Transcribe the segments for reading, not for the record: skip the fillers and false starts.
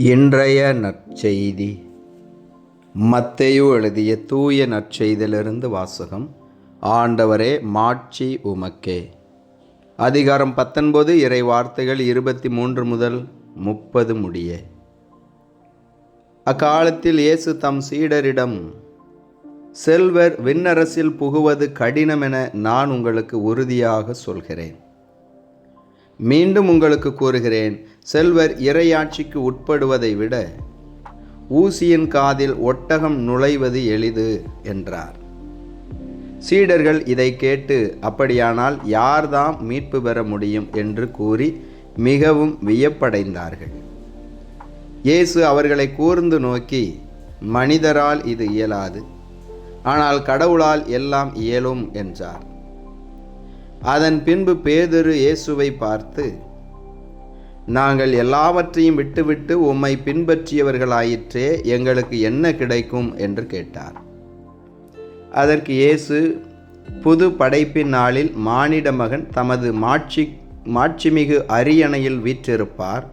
இன்றைய நற்செய்தி மத்தேயு எழுதிய தூய நற்செய்தியிலிருந்து வாசகம். ஆண்டவரே, மாட்சி உமக்கே. அதிகாரம் 19, இறை வார்த்தைகள் 23 முதல் 30 முடிய. அக்காலத்தில் இயேசு தம் சீடரிடம், செல்வர் விண்ணரசில் புகுவது கடினமென நான் உங்களுக்கு உறுதியாக சொல்கிறேன். மீண்டும் உங்களுக்கு கூறுகிறேன், செல்வர் இறையாட்சிக்கு உட்படுவதை விட ஊசியின் காதில் ஒட்டகம் நுழைவது எளிது என்றார். சீடர்கள் இதை கேட்டு, அப்படியானால் யார்தாம் மீட்பு பெற முடியும் என்று கூறி மிகவும் வியப்படைந்தார்கள். இயேசு அவர்களை கூர்ந்து நோக்கி, மனிதரால் இது இயலாது, ஆனால் கடவுளால் எல்லாம் இயலும் என்றார். அதன் பின்பு பேதுரு இயேசுவை பார்த்து, நாங்கள் எல்லாவற்றையும் விட்டுவிட்டு உம்மை பின்பற்றியவர்களாயிற்றே, எங்களுக்கு என்ன கிடைக்கும் என்று கேட்டார். அதற்கு இயேசு, புது படைப்பின் நாளில் மானிட மகன் தமது மாட்சிமிகு அரியணையில் வீற்றிருப்பார்.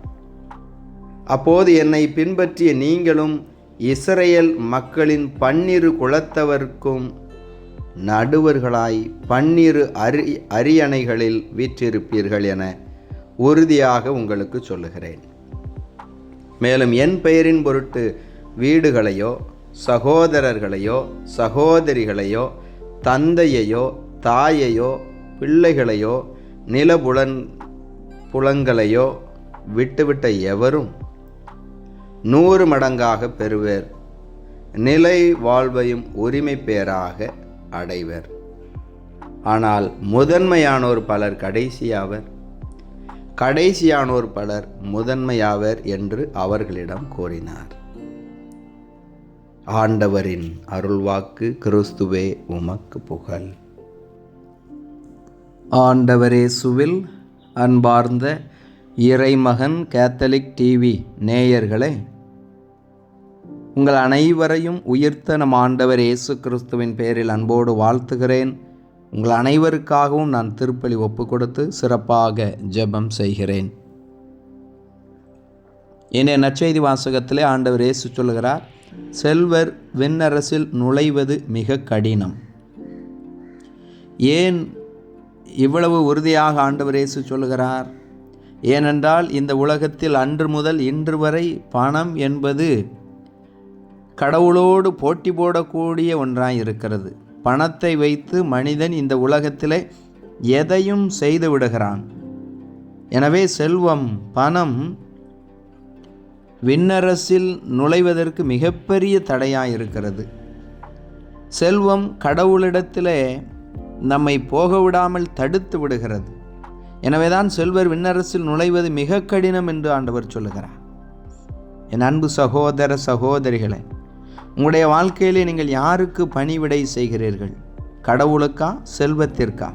அப்போது என்னை பின்பற்றிய நீங்களும் இஸ்ரேல் மக்களின் 12 குலத்தவர்க்கும் நடுவர்களாய் 12 அரியணைகளில் வீற்றிருப்பீர்கள் என உறுதியாக உங்களுக்கு சொல்லுகிறேன். மேலும் என் பெயரின் பொருட்டு வீடுகளையோ சகோதரர்களையோ சகோதரிகளையோ தந்தையையோ தாயையோ பிள்ளைகளையோ புலங்களையோ விட்டுவிட்ட எவரும் 100 மடங்காக பெறுவர், நிலை வாழ்வையும் உரிமை பேராக அடைவர். ஆனால் முதன்மையானோர் பலர் கடைசியாவர், கடைசியானோர் பலர் முதன்மையாவர் என்று அவர்களிடம் கூறினார். ஆண்டவரின் அருள்வாக்கு. கிறிஸ்துவே உமக்கு புகழ். ஆண்டவர் இயேசுவில் அன்பார்ந்த இறைமகன் கேத்தலிக் டிவி நேயர்களே, உங்கள் அனைவரையும் உயிர்த்த நம் ஆண்டவர் இயேசு கிறிஸ்துவின் பெயரில் அன்போடு வாழ்த்துகிறேன். உங்கள் அனைவருக்காகவும் நான் திருப்பலி ஒப்பு கொடுத்து சிறப்பாக ஜெபம் செய்கிறேன். இன்றைய நற்செய்தி வாசகத்திலே ஆண்டவர் இயேசு சொல்கிறார், செல்வர் விண்ணரசில் நுழைவது மிக கடினம். ஏன் இவ்வளவு உறுதியாக ஆண்டவர் இயேசு சொல்கிறார்? ஏனென்றால் இந்த உலகத்தில் அன்று முதல் இன்று வரை பணம் என்பது கடவுளோடு போட்டி போடக்கூடிய ஒன்றாய் இருக்கிறது. பணத்தை வைத்து மனிதன் இந்த உலகத்திலே எதையும் செய்து விடுகிறான். எனவே செல்வம், பணம் விண்ணரசில் நுழைவதற்கு மிகப்பெரிய தடையாக இருக்கிறது. செல்வம் கடவுளிடத்திலே நம்மை போக விடாமல் தடுத்து விடுகிறது. எனவேதான் செல்வர் விண்ணரசில் நுழைவது மிக கடினம் என்று ஆண்டவர் சொல்லுகிறார். என் அன்பு சகோதர சகோதரிகளே, உங்களுடைய வாழ்க்கையிலே நீங்கள் யாருக்கு பணிவிடை செய்கிறீர்கள்? கடவுளுக்கா, செல்வத்திற்கா?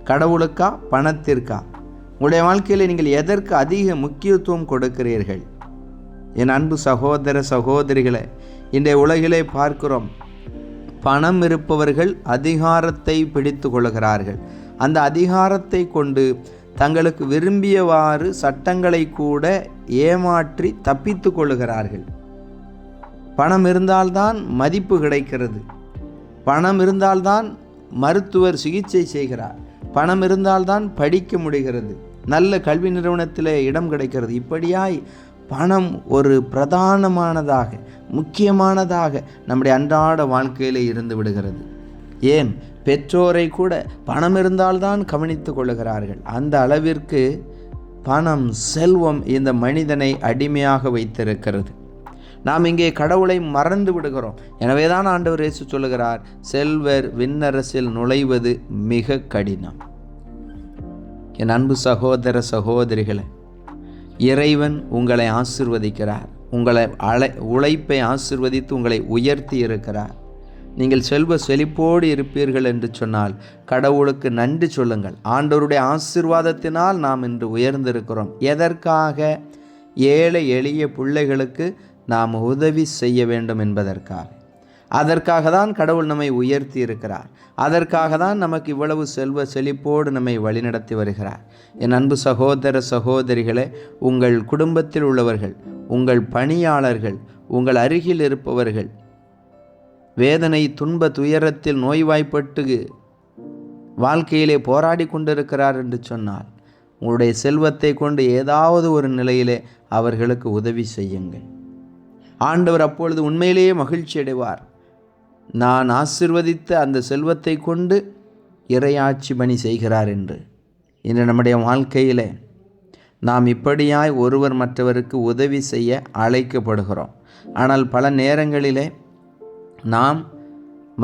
கடவுளுக்கா, பணத்திற்கா? உங்களுடைய வாழ்க்கையிலே நீங்கள் எதற்கு அதிக முக்கியத்துவம் கொடுக்கிறீர்கள்? என் அன்பு சகோதர சகோதரிகளை, இன்றைய உலகிலே பார்க்கிறோம், பணம் இருப்பவர்கள் அதிகாரத்தை பிடித்து கொள்கிறார்கள். அந்த அதிகாரத்தை கொண்டு தங்களுக்கு விரும்பியவாறு சட்டங்களை கூட ஏமாற்றி தப்பித்து கொள்ளுகிறார்கள். பணம் இருந்தால்தான் மதிப்பு கிடைக்கிறது. பணம் இருந்தால்தான் மருத்துவர் சிகிச்சை செய்கிறார். பணம் இருந்தால்தான் படிக்க முடிகிறது. நல்ல கல்வி நிறுவனத்தில் இடம் கிடைக்கிறது. இப்படியாய் பணம் ஒரு பிரதானமானதாக, முக்கியமானதாக நம்முடைய அன்றாட வாழ்க்கையிலே இருந்து விடுகிறது. ஏன், பெற்றோரை கூட பணம் இருந்தால்தான் கவனித்து கொள்ளுகிறார்கள். அந்த அளவிற்கு பணம், செல்வம் இந்த மனிதனை அடிமையாக வைத்திருக்கிறது. நாம் இங்கே கடவுளை மறந்து விடுகிறோம். எனவேதான் ஆண்டவர் இயேசு சொல்லுகிறார், செல்வர் விண்ணரசில் நுழைவது மிக கடினம். என் அன்பு சகோதர சகோதரிகளை, இறைவன் உங்களை ஆசீர்வதிக்கிறார். உங்களை உழைப்பை ஆசீர்வதித்து உங்களை உயர்த்தி இருக்கிறார். நீங்கள் செல்வ செழிப்போடு இருப்பீர்கள் என்று சொன்னால் கடவுளுக்கு நன்றி சொல்லுங்கள். ஆண்டவருடைய ஆசீர்வாதத்தினால் நாம் இன்று உயர்ந்திருக்கிறோம். எதற்காக? ஏழை எளிய பிள்ளைகளுக்கு நாம் உதவி செய்ய வேண்டும் என்பதற்காக. அதற்காக தான் கடவுள் நம்மை உயர்த்தி இருக்கிறார். அதற்காக தான் நமக்கு இவ்வளவு செல்வ செழிப்போடு நம்மை வழிநடத்தி வருகிறார். என் அன்பு சகோதர சகோதரிகளே, உங்கள் குடும்பத்தில் உள்ளவர்கள், உங்கள் பணியாளர்கள், உங்கள் அருகில் இருப்பவர்கள் வேதனை, துன்ப, துயரத்தில் நோய்வாய்ப்பட்டு வாழ்க்கையிலே போராடி கொண்டிருக்கிறார் என்று சொன்னால், உங்களுடைய செல்வத்தை கொண்டு ஏதாவது ஒரு நிலையிலே அவர்களுக்கு உதவி செய்யுங்கள். ஆண்டவர் அப்பொழுது உண்மையிலேயே மகிழ்ச்சி அடைவார். நான் ஆசீர்வதித்த அந்த செல்வத்தை கொண்டு இறையாட்சி பணி செய்கிறார் என்று. இன்று நம்முடைய வாழ்க்கையில் நாம் இப்படியாய் ஒருவர் மற்றவருக்கு உதவி செய்ய அழைக்கப்படுகிறோம். ஆனால் பல நேரங்களிலே நாம்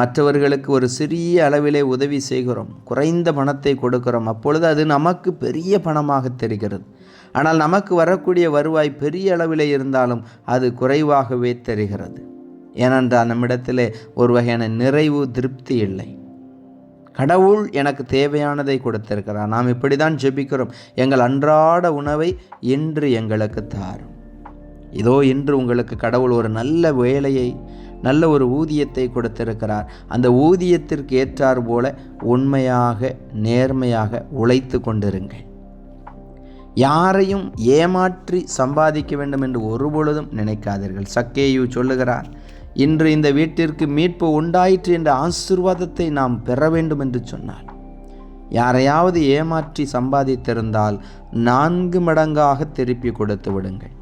மற்றவர்களுக்கு ஒரு சிறிய அளவிலே உதவி செய்கிறோம், குறைந்த பணத்தை கொடுக்கிறோம். அப்பொழுது அது நமக்கு பெரிய பணமாக தெரிகிறது. ஆனால் நமக்கு வரக்கூடிய வருவாய் பெரிய அளவிலே இருந்தாலும் அது குறைவாகவே தெரிகிறது. ஏனென்றால் நம்மிடத்திலே ஒரு வகையான நிறைவு, திருப்தி இல்லை. கடவுள் எனக்கு தேவையானதை கொடுத்திருக்கிறார். நாம் இப்படி தான் ஜெபிக்கிறோம், எங்கள் அன்றாட உணவை இன்று எங்களுக்கு தாரும். இதோ இன்று உங்களுக்கு கடவுள் ஒரு நல்ல வேலையை, நல்ல ஒரு ஊதியத்தை கொடுத்திருக்கிறார். அந்த ஊதியத்திற்கு ஏற்றார் போல உண்மையாக, நேர்மையாக உழைத்து கொண்டிருங்கள். யாரையும் ஏமாற்றி சம்பாதிக்க வேண்டும் என்று ஒருபொழுதும் நினைக்காதீர்கள். சக்கேயு சொல்லுகிறார், இன்று இந்த வீட்டிற்கு மீட்பு உண்டாயிற்று என்ற ஆசீர்வாதத்தை நாம் பெற வேண்டும் என்று சொன்னார். யாரையாவது ஏமாற்றி சம்பாதித்திருந்தால் 4 மடங்காக திருப்பி கொடுத்து விடுங்கள்.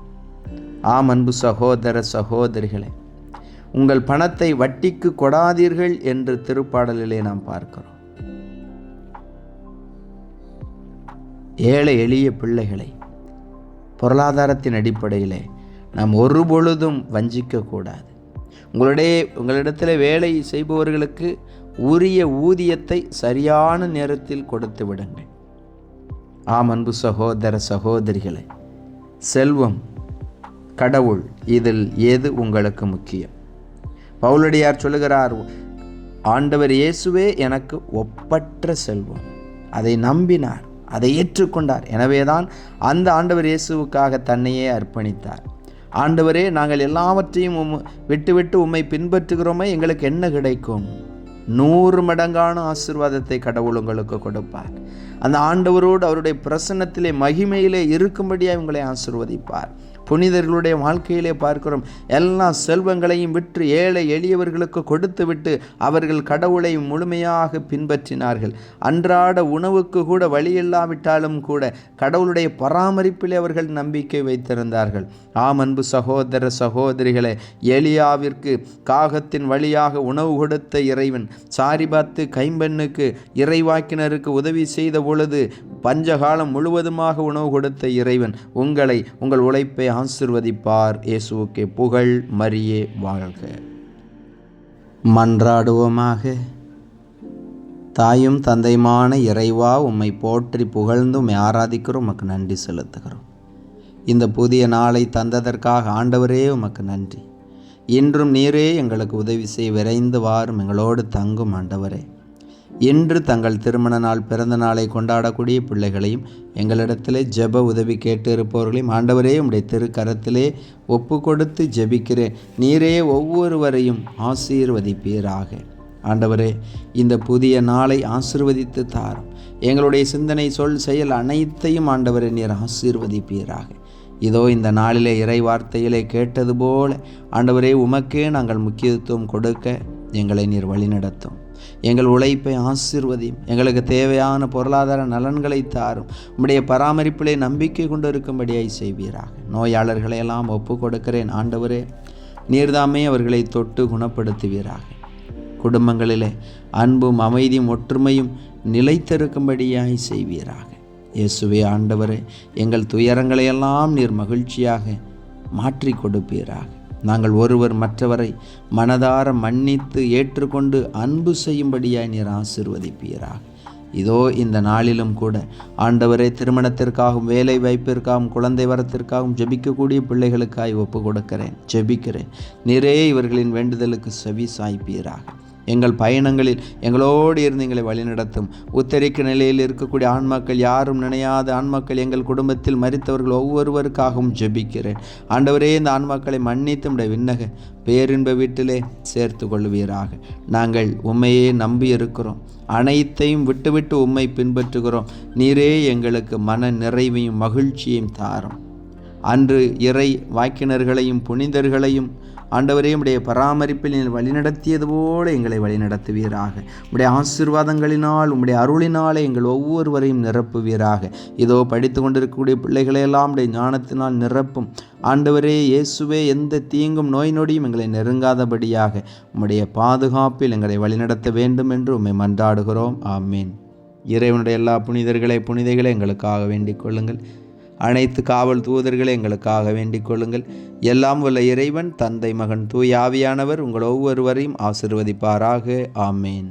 ஆம் அன்பு சகோதர சகோதரிகளே, உங்கள் பணத்தை வட்டிக்கு கொடாதீர்கள் என்று திருப்பாடலிலே நாம் பார்க்கிறோம். ஏழை எளிய பிள்ளைகளை பொருளாதாரத்தின் அடிப்படையிலே நாம் ஒருபொழுதும் வஞ்சிக்கக்கூடாது. உங்களிடத்தில் வேலை செய்பவர்களுக்கு உரிய ஊதியத்தை சரியான நேரத்தில் கொடுத்து விடுங்கள். ஆம் அன்பு சகோதர சகோதரிகளே, செல்வம், கடவுள், இதில் எது உங்களுக்கு முக்கியம்? பவுலடியார் சொல்லுகிறார், ஆண்டவர் இயேசுவே எனக்கு ஒப்பற்ற செல்வம். அதை நம்பினார், அதை ஏற்றுக்கொண்டார். எனவேதான் அந்த ஆண்டவர் இயேசுவுக்காக தன்னையே அர்ப்பணித்தார். ஆண்டவரே, நாங்கள் எல்லாவற்றையும் விட்டுவிட்டு உம்மை பின்பற்றுகிறோமே, எங்களுக்கு என்ன கிடைக்கும்? 100 மடங்கான ஆசீர்வாதத்தை கடவுள் உங்களுக்கு கொடுப்பார். அந்த ஆண்டவரோடு அவருடைய பிரசன்னத்திலே, மகிமையிலே இருக்கும்படியாக உங்களை ஆசீர்வதிப்பார். புனிதர்களுடைய வாழ்க்கையிலே பார்க்கிறோம், எல்லா செல்வங்களையும் விற்று ஏழை எளியவர்களுக்கு கொடுத்து விட்டு அவர்கள் கடவுளை முழுமையாக பின்பற்றினார்கள். அன்றாட உணவுக்கு கூட வழியில்லாவிட்டாலும் கூட கடவுளுடைய பராமரிப்பிலே அவர்கள் நம்பிக்கை வைத்திருந்தார்கள். ஆம் அன்பு சகோதர சகோதரிகளே, எலியாவிற்கு காகத்தின் வழியாக உணவு கொடுத்த இறைவன், சாரிபாத்து கைம்பெண்ணுக்கு இறைவாக்கினருக்கு உதவி செய்த பொழுது பஞ்சகாலம் முழுவதுமாக உணவு கொடுத்த இறைவன் உங்களை, உங்கள் உழைப்பை ஆசீர்வதிப்பார். இயேசுவுக்கே புகழ், மரியே வாழ்க. மன்றாடுவோமாக. தாயும் தந்தையுமான இறைவா, உம்மை போற்றி புகழ்ந்து உம்மை ஆராதிக்கிறோம், உமக்கு நன்றி செலுத்துகிறோம். இந்த புதிய நாளை தந்ததற்காக ஆண்டவரே உமக்கு நன்றி. இன்றும் நீரே எங்களுக்கு உதவி செய்ய விரைந்து வாரும், எங்களோடு தங்கும் ஆண்டவரே. இன்று தங்கள் திருமண நாள், பிறந்த நாளை கொண்டாடக்கூடிய பிள்ளைகளையும், எங்களிடத்திலே ஜெப உதவி கேட்டு இருப்பவர்களையும் ஆண்டவரே உம்முடைய திருக்கரத்திலே ஒப்பு கொடுத்து ஜெபிக்கிறேன். நீரே ஒவ்வொருவரையும் ஆசீர்வதிப்பீராக. ஆண்டவரே, இந்த புதிய நாளை ஆசீர்வதித்து தாரும். எங்களுடைய சிந்தனை, சொல், செயல் அனைத்தையும் ஆண்டவரே நீர் ஆசீர்வதிப்பீராக. இதோ இந்த நாளிலே இறை வார்த்தையிலே கேட்டது போல ஆண்டவரே, உமக்கே நாங்கள் முக்கியத்துவம் கொடுக்க எங்களை நீர் வழிநடத்தும். எங்கள் உழைப்பை ஆசீர்வதியும். எங்களுக்கு தேவையான பொருளாதார நலன்களை தாரும். உம்முடைய பராமரிப்பிலே நம்பிக்கை கொண்டு இருக்கும்படியாய் செய்வீராக. நோயாளர்களை எல்லாம் ஒப்பு கொடுக்கிறேன் ஆண்டவரே, நீர்தாமே அவர்களை தொட்டு குணப்படுத்துவீராக. குடும்பங்களிலே அன்பும் அமைதியும் ஒற்றுமையும் நிலைத்திருக்கும்படியாய் செய்வீராக. இயேசுவே ஆண்டவரே, எங்கள் துயரங்களையெல்லாம் நீர் மகிழ்ச்சியாக மாற்றி கொடுப்பீராக. நாங்கள் ஒருவர் மற்றவரை மனதார மன்னித்து ஏற்றுக்கொண்டு அன்பு செய்யும்படியாய் நீர் ஆசீர்வதிப்பீராக. இதோ இந்த நாளிலும் கூட ஆண்டவரே, திருமணத்திற்காகவும், வேலை வாய்ப்பிற்காகவும், குழந்தை வரத்திற்காகவும் ஜெபிக்கக்கூடிய பிள்ளைகளுக்காய் ஒப்பு கொடுக்கிறேன், ஜெபிக்கிறேன். நீரே இவர்களின் வேண்டுதலுக்கு செவி சாய்ப்பீராக. எங்கள் பயணங்களில் எங்களோடு இருந்து எங்களை வழிநடத்தும். உத்தரிக்க நிலையில் இருக்கக்கூடிய ஆன்மாக்கள், யாரும் நினையாத ஆன்மாக்கள், எங்கள் குடும்பத்தில் மரித்தவர்கள் ஒவ்வொருவருக்காகவும் ஜெபிக்கிறேன். ஆண்டவரே, இந்த ஆன்மாக்களை மன்னித்து உம்முடைய விண்ணக பேரின்ப வீட்டிலே சேர்த்து கொள்வீராக. நாங்கள் உம்மையே நம்பி இருக்கிறோம். அனைத்தையும் விட்டுவிட்டு உம்மை பின்பற்றுகிறோம். நீரே எங்களுக்கு மன நிறைவையும் மகிழ்ச்சியையும் தாரும். அன்று இறை வாக்கினர்களையும் புனிதர்களையும் ஆண்டவரே உம்முடைய பராமரிப்பில் நீங்கள் வழிநடத்தியது போல எங்களை வழிநடத்துவீராக. உம்முடைய ஆசீர்வாதங்களினால், உம்முடைய அருளினாலே எங்கள் ஒவ்வொருவரையும் நிரப்புவீராக. இதோ படித்து கொண்டிருக்கக்கூடிய பிள்ளைகளையெல்லாம் உம்முடைய ஞானத்தினால் நிரப்பும். ஆண்டவரே இயேசுவே, எந்த தீங்கும் நோய் நொடியும் எங்களை நெருங்காதபடியாக உம்முடைய பாதுகாப்பில் எங்களை வழிநடத்த வேண்டும் என்று உம்மை மன்றாடுகிறோம். ஆமீன். இறைவனுடைய எல்லா புனிதர்களை எங்களுக்காக வேண்டிக் கொள்ளுங்கள். அனைத்து காவல் தூதர்களை எங்களுக்காக வேண்டிக் கொள்ளுங்கள். எல்லாம் வல்ல இறைவன், தந்தை, மகன், தூய ஆவியானவர் உங்கள் ஒவ்வொருவரையும் ஆசீர்வதிப்பாராக. ஆமேன்.